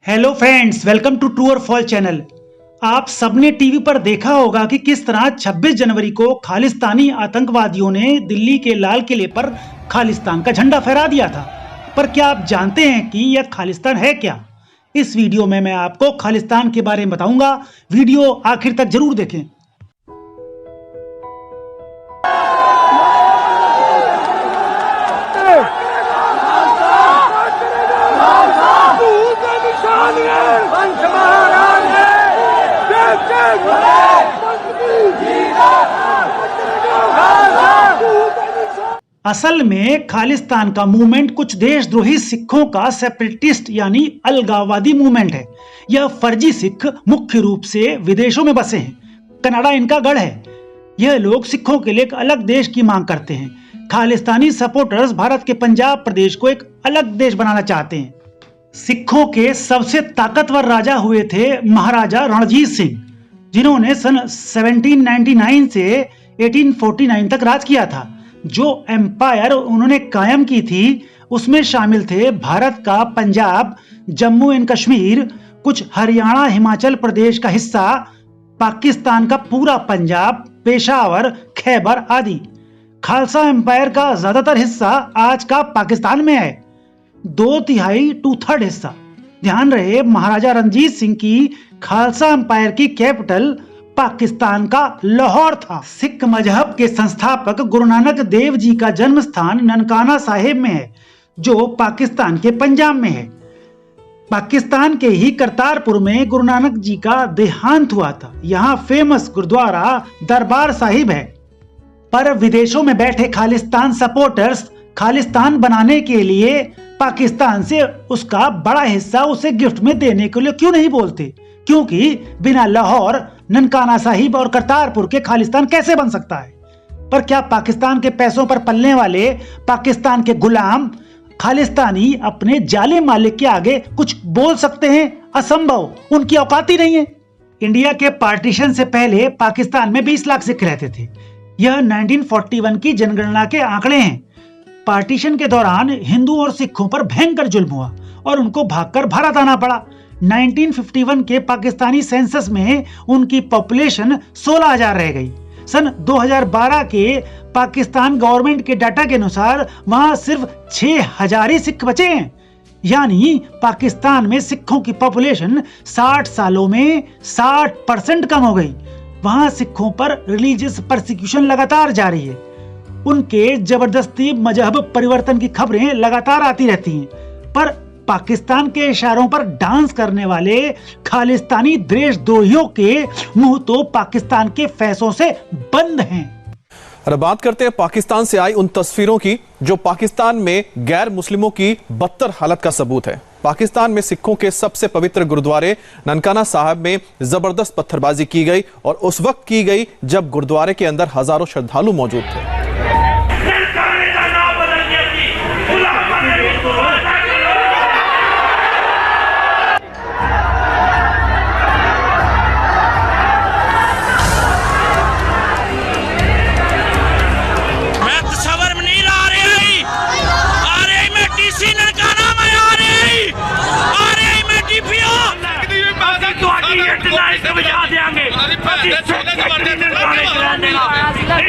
Hello friends, welcome to true और false channel. आप सबने टीवी पर देखा होगा कि किस तरह 26 जनवरी को खालिस्तानी आतंकवादियों ने दिल्ली के लाल किले पर खालिस्तान का झंडा फहरा दिया था। पर क्या आप जानते हैं कि यह खालिस्तान है क्या? इस वीडियो में मैं आपको खालिस्तान के बारे में बताऊंगा। वीडियो आखिर तक जरूर देखें। असल में खालिस्तान का मूवमेंट कुछ देशद्रोही सिखों का सेपरेटिस्ट यानी अलगाववादी मूवमेंट है। यह फर्जी सिख मुख्य रूप से विदेशों में बसे हैं। कनाडा इनका गढ़ है। यह लोग सिखों के लिए एक अलग देश की मांग करते हैं। खालिस्तानी सपोर्टर्स भारत के पंजाब प्रदेश को एक अलग देश बनाना चाहते हैं। सिखों के सबसे ताकतवर राजा हुए थे महाराजा रणजीत सिंह, जिन्होंने सन 1799 से 1849 तक राज किया था। जो एम्पायर उन्होंने कायम की थी उसमें शामिल थे भारत का पंजाब, जम्मू एंड कश्मीर, कुछ हरियाणा, हिमाचल प्रदेश का हिस्सा, पाकिस्तान का पूरा पंजाब, पेशावर, खैबर आदि। खालसा एम्पायर का ज्यादातर हिस्सा आज का पाकिस्तान में है। 2/3 2/3 हिस्सा। ध्यान रहे, महाराजा रणजीत सिंह की खालसा एम्पायर की कैपिटल पाकिस्तान का लाहौर था। सिख मजहब के संस्थापक गुरु नानक देव जी का जन्म स्थान ननकाना साहिब में है, जो पाकिस्तान के पंजाब में है। पाकिस्तान के ही करतारपुर में गुरु नानक जी का देहांत हुआ था। यहाँ फेमस गुरुद्वारा दरबार साहिब है। पर विदेशों में बैठे खालिस्तान सपोर्टर्स खालिस्तान बनाने के लिए पाकिस्तान से उसका बड़ा हिस्सा उसे गिफ्ट में देने के लिए क्यों नहीं बोलते? क्योंकि बिना लाहौर, ननकाना साहिब और करतारपुर के खालिस्तान कैसे बन सकता है? पर क्या पाकिस्तान के पैसों पर पलने वाले पाकिस्तान के गुलाम खालिस्तानी अपने जाले मालिक के आगे कुछ बोल सकते हैं? असंभव, उनकी औकात ही नहीं है। इंडिया के पार्टीशन से पहले पाकिस्तान में 20 लाख सिख रहते थे। यह 1941 की जनगणना के आंकड़े हैं। पार्टीशन के दौरान हिंदुओं और सिखों पर भयंकर जुल्म हुआ और उनको भागकर भारत आना पड़ा। 1951 के पाकिस्तानी सेंसस में उनकी पॉपुलेशन 16,000 रह गई। सन 2012 के पाकिस्तान गवर्नमेंट के डाटा के अनुसार वहां सिर्फ 6,000 ही सिख बचे हैं। यानी पाकिस्तान में सिखों की पॉपुलेशन 60 सालों में 60% कम हो गई। वहां सिखों पर रिलीजियस परसिक्यूशन लगातार जारी है। उनके जबरदस्ती मजहब परिवर्तन की खबरें लगातार आती रहती हैं। पर पाकिस्तान के इशारों पर डांस करने वाले खालिस्तानी देशद्रोहियों के मुंह तो पाकिस्तान के फैसलों से बंद हैं। और बात करते हैं पाकिस्तान से आई उन तस्वीरों की जो पाकिस्तान में गैर मुस्लिमों की बदतर हालत का सबूत है। पाकिस्तान में सिखों के सबसे पवित्र गुरुद्वारे ननकाना साहिब में जबरदस्त पत्थरबाजी की गई और उस वक्त की गई जब गुरुद्वारे के अंदर हजारों श्रद्धालु मौजूद थे।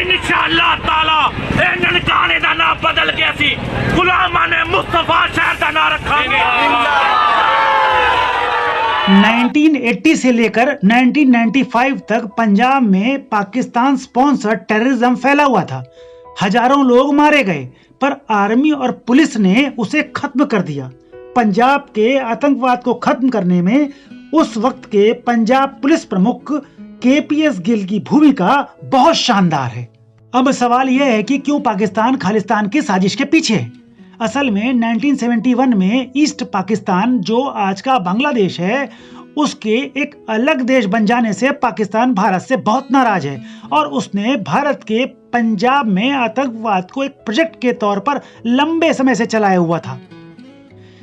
इंशाअल्लाह ताला ननकाने दा नाम बदल के असी गुलामा ने मुस्तफा शहर दा नाम रखांगे। 1980 से लेकर 1995 तक पंजाब में पाकिस्तान स्पॉन्सर टेररिज्म फैला हुआ था। हजारों लोग मारे गए, पर आर्मी और पुलिस ने उसे खत्म कर दिया। पंजाब के आतंकवाद को खत्म करने में उस वक्त के पंजाब पुलिस प्रमुख KPS गिल की भूमिका बहुत शानदार है। अब सवाल यह है कि क्यों पाकिस्तान खालिस्तान की साजिश के पीछे है? असल में 1971 में ईस्ट पाकिस्तान, जो आज का बांग्लादेश है, उसके एक अलग देश बन जाने से पाकिस्तान भारत से बहुत नाराज है और उसने भारत के पंजाब में आतंकवाद को एक प्रोजेक्ट के तौर पर लंबे समय से चलाया हुआ था।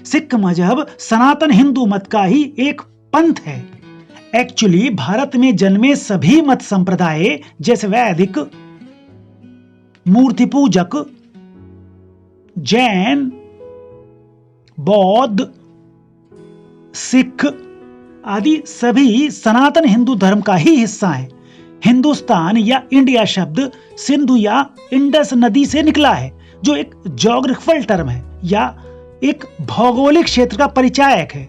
सिख मजहब सनातन हिंदू मत का ही एक पंथ है। एक्चुअली भारत में जन्मे सभी मत संप्रदाय जैसे वैदिक, मूर्ति पूजक, जैन, बौद्ध, सिख आदि सभी सनातन हिंदू धर्म का ही हिस्सा है। हिंदुस्तान या इंडिया शब्द सिंधु या इंडस नदी से निकला है, जो एक ज्योग्राफिकल टर्म है या एक भौगोलिक क्षेत्र का परिचायक है।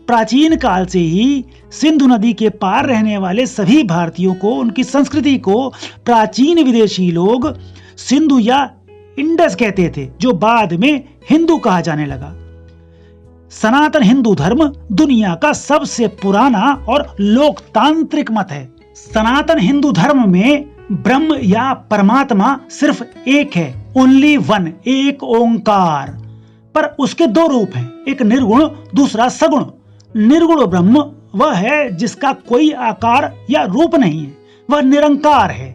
प्राचीन काल से ही सिंधु नदी के पार रहने वाले सभी भारतीयों को, उनकी संस्कृति को प्राचीन विदेशी लोग सिंधु या इंडस कहते थे, जो बाद में हिंदू कहा जाने लगा। सनातन हिंदू धर्म दुनिया का सबसे पुराना और लोकतांत्रिक मत है। सनातन हिंदू धर्म में ब्रह्म या परमात्मा सिर्फ एक है, ओनली वन, एक ओंकार। पर उसके दो रूप हैं, एक निर्गुण, दूसरा सगुण। निर्गुण ब्रह्म वह है जिसका कोई आकार या रूप नहीं है, वह निरंकार है।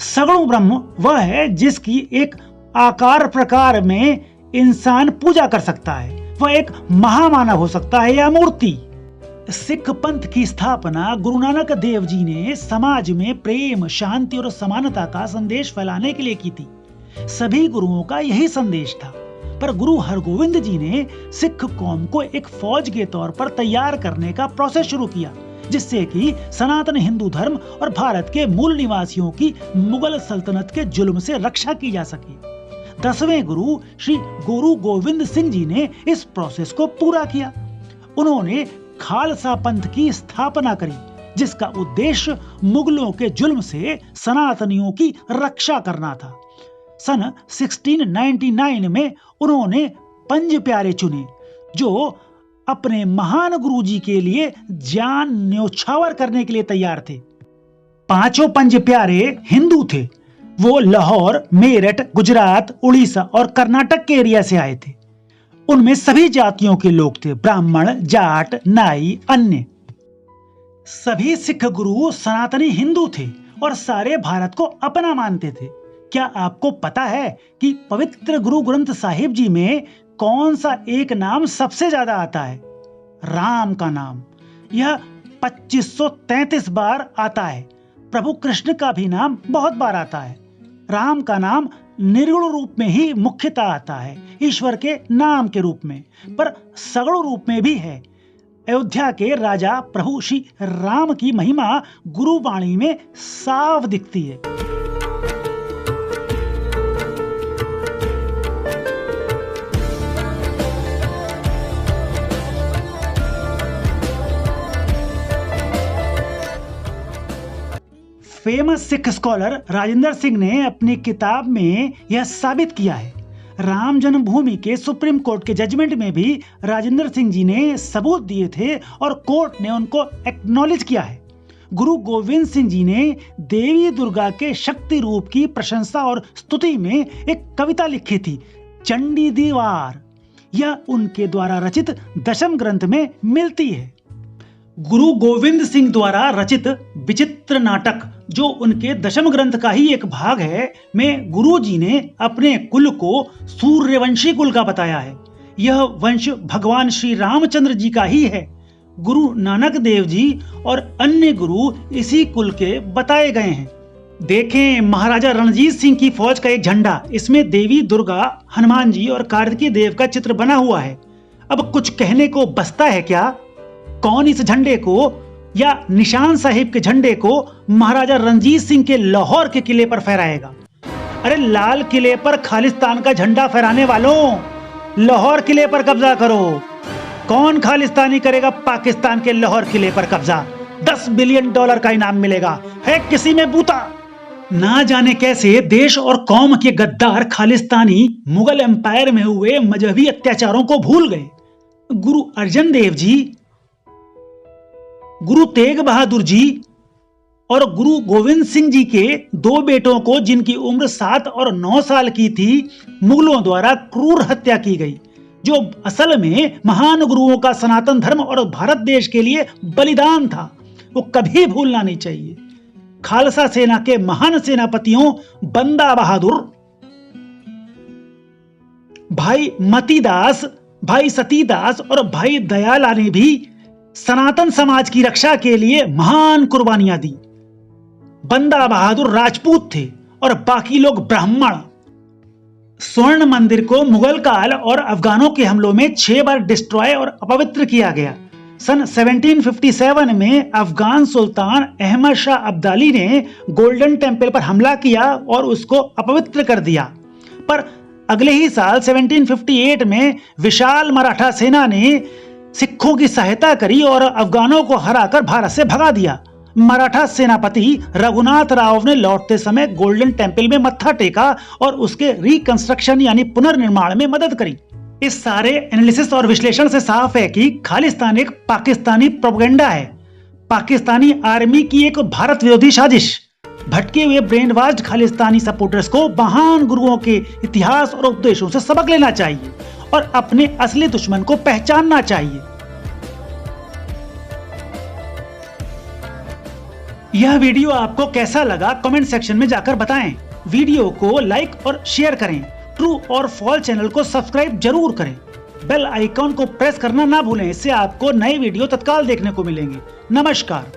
सगुण ब्रह्म वह है जिसकी एक आकार प्रकार में इंसान पूजा कर सकता है, वह एक महामानव हो सकता है या मूर्ति। सिख पंथ की स्थापना गुरु नानक देव जी ने समाज में प्रेम, शांति और समानता का संदेश फैलाने के लिए की थी। सभी गुरुओं का यही संदेश था। पर गुरु हरगोविंद जी ने सिख कौम को एक फौज के तौर पर तैयार करने का प्रोसेस शुरू किया, जिससे कि सनातन हिंदू धर्म और भारत के मूल निवासियों की मुगल सल्तनत के जुल्म से रक्षा की जा सके। 10वें गुरु श्री गुरु गोविंद सिंह जी ने इस प्रोसेस को पूरा किया। उन्होंने खालसा पंथ की स्थापना करी, जिसका उद्देश्य मुगलों के जुल्म से सनातनियों की रक्षा करना था। सन 1699 में उन्होंने पंज प्यारे चुने, जो अपने महान गुरुजी के लिए जान न्योछावर करने के लिए तैयार थे। पांचों पंज प्यारे हिंदू थे। वो लाहौर, मेरठ, गुजरात, उड़ीसा और कर्नाटक के एरिया से आए थे। उनमें सभी जातियों के लोग थे, ब्राह्मण, जाट, नाई, अन्य। सभी सिख गुरु सनातनी हिंदू थे और सारे भारत को अपना मानते थे। क्या आपको पता है कि पवित्र गुरु ग्रंथ साहिब जी में कौन सा एक नाम सबसे ज्यादा आता है? राम का नाम। यह 2533 बार आता है। प्रभु कृष्ण का भी नाम बहुत बार आता है। राम का नाम निर्गुण रूप में ही मुख्यतः आता है, ईश्वर के नाम के रूप में, पर सगुण रूप में भी है। अयोध्या के राजा प्रभु श्री राम की महिमा गुरुवाणी में साफ दिखती है। फेमस सिख स्कॉलर राजेंद्र सिंह ने अपनी किताब में यह साबित किया है। राम जन्मभूमि के सुप्रीम कोर्ट के जजमेंट में भी राजेंद्र सिंह जी ने सबूत दिए थे और कोर्ट ने उनको एक्नॉलेज किया है। गुरु गोविंद सिंह जी ने देवी दुर्गा के शक्ति रूप की प्रशंसा और स्तुति में एक कविता लिखी थी, चंडी दीवार। यह उनके द्वारा रचित दशम ग्रंथ में मिलती है। गुरु गोविंद सिंह द्वारा रचित विचित्र नाटक, जो उनके दशम ग्रंथ का ही एक भाग है, में गुरु जी ने अपने कुल को सूर्यवंशी कुल का बताया है। यह वंश भगवान श्री रामचंद्र जी का ही है। गुरु नानक देव जी और अन्य गुरु इसी कुल के बताए गए हैं। देखें, महाराजा रणजीत सिंह की फौज का एक झंडा, इसमें देवी दुर्गा, हनुमान जी और कार्तिकेय देव का चित्र बना हुआ है। अब कुछ कहने को बचता है क्या? कौन इस झंडे को या निशान साहिब के झंडे को महाराजा रणजीत सिंह के लाहौर के किले पर फहराएगा? अरे लाल किले पर खालिस्तान का झंडा फहराने वालों, लाहौर किले पर कब्जा करो। कौन खालिस्तानी करेगा पाकिस्तान के लाहौर किले पर कब्जा? $10 बिलियन का इनाम मिलेगा। है किसी में बूता? ना जाने कैसे देश और कौम के गद्दार खालिस्तानी मुगल एम्पायर में हुए मजहबी अत्याचारों को भूल गए। गुरु अर्जन देव जी, गुरु तेग बहादुर जी और गुरु गोविंद सिंह जी के दो बेटों को, जिनकी उम्र 7 और 9 साल की थी, मुगलों द्वारा क्रूर हत्या की गई, जो असल में महान गुरुओं का सनातन धर्म और भारत देश के लिए बलिदान था। वो कभी भूलना नहीं चाहिए। खालसा सेना के महान सेनापतियों बंदा बहादुर, भाई मतीदास, भाई सतीदास और भाई दयाला ने भी सनातन समाज की रक्षा के लिए महान कुर्बानियां दी। बंदा बहादुर राजपूत थे और बाकी लोग ब्राह्मण। स्वर्ण मंदिर को मुगल काल और अफगानों के हमलों में 6 बार डिस्ट्रॉय और अपवित्र किया गया। सन 1757 में अफगान सुल्तान अहमद शाह अब्दाली ने गोल्डन टेम्पल पर हमला किया और उसको अपवित्र कर दिया। पर अगले ही साल 1758 में विशाल मराठा सेना ने सिखों की सहायता करी और अफगानों को हराकर भारत से भगा दिया। मराठा सेनापति रघुनाथ राव ने लौटते समय गोल्डन टेम्पल में मत्था टेका और उसके रिकंस्ट्रक्शन यानी पुनर्निर्माण में मदद करी। इस सारे एनालिसिस और विश्लेषण से साफ है कि खालिस्तान एक पाकिस्तानी प्रोपेगेंडा है, पाकिस्तानी आर्मी की एक भारत विरोधी साजिश। भटके हुए ब्रेन वॉश्ड खालिस्तानी सपोर्टर्स को महान गुरुओं के इतिहास और उपदेशों से सबक लेना चाहिए और अपने असली दुश्मन को पहचानना चाहिए। यह वीडियो आपको कैसा लगा कमेंट सेक्शन में जाकर बताएं। वीडियो को लाइक और शेयर करें। ट्रू और फॉल्स चैनल को सब्सक्राइब जरूर करें। बेल आइकॉन को प्रेस करना ना भूलें, इससे आपको नए वीडियो तत्काल देखने को मिलेंगे। नमस्कार।